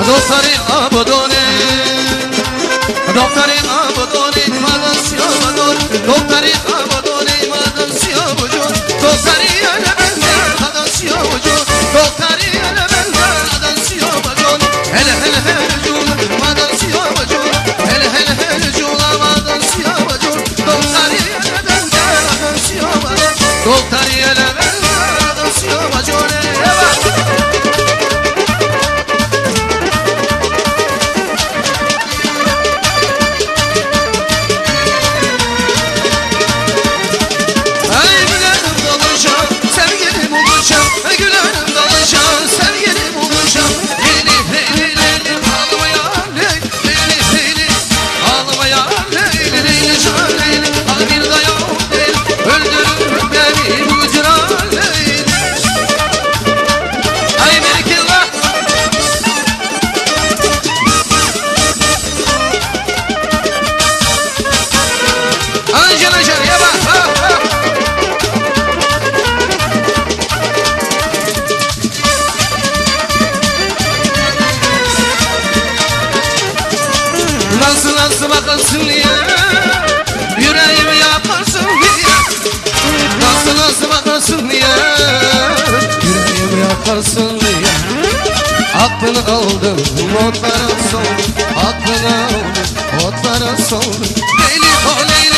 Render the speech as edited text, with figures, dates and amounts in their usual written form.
Doktori abdone, doktori abdone, madan siyabadon, doktori abdone, madan siyabadon, doktori ele benzer, madan siyabadon, doktori ele benzer, madan siyabadon, hele hele hele cula, madan siyabadon, hele hele hele cula, madan siyabadon, doktori ele benzer, madan siyabadon, doktori ele benzer, madan siyabadon. Nasıl bakarsın ya, yüreğimi yakarsın ya. Nasıl bakarsın ya, yüreğimi yakarsın ya. Aklını aldım, otlara soldum, aklını aldım, otlara soldum. Leyli o leyli.